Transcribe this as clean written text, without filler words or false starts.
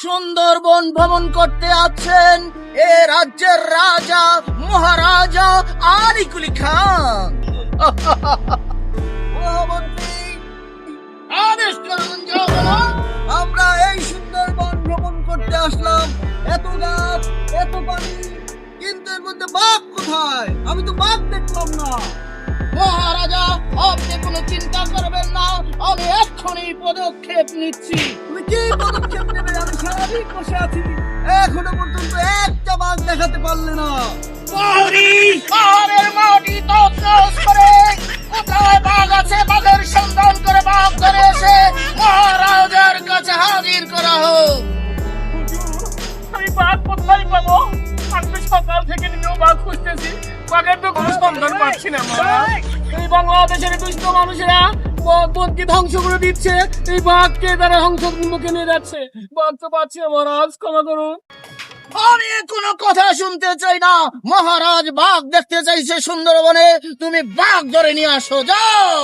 সুন্দরবন ভ্রমণ করতে আছেন এ রাজ্যের রাজা মহারাজা আলী কুলি খান। মহামন্ত্রী, আদেশ করুন জগন্নাথ। আমরা এই সুন্দরবন ভ্রমণ করতে আসলাম, এত গাছ এত পানি, কিন্তু এর মধ্যে বাঘ কোথায়? আমি তো বাঘ দেখলাম না। মহারাজা, আপনি কোনো চিন্তা করবেন না, আমি এক্ষুনি পদক্ষেপ নিচ্ছি। তুমি কি পদক্ষেপ নেবে? আমি সারাদিন বসে আছি, এখনো পর্যন্ত একটা বাঘ দেখাতে পারলে না। পাহাড়ের মাটি তছনছ করে কোথায় বাঘ আছে, বাঘের সন্ধান করে বাঘ ধরে এসে মহারাজার কাছে হাজির করা হোক। আমি বাঘ কোথায় পাবো? আমি তো সকাল থেকে নিজেও বাঘ খুঁজতেছি, বাঘের তো কোনো সন্ধান পাচ্ছি না। এই বাংলাদেশের দুষ্ট মানুষেরা বনকে ধ্বংস করে দিচ্ছে, এই বাঘকে তারা ধ্বংসের মুখে নিয়ে যাচ্ছে। বাঘ তো পাচ্ছি না, মহারাজ ক্ষমা করুন। আমি কোনো কথা শুনতে চাই না। মহারাজ বাঘ দেখতে চাইছে সুন্দরবনে, তুমি বাঘ ধরে নিয়ে আসো, যাও।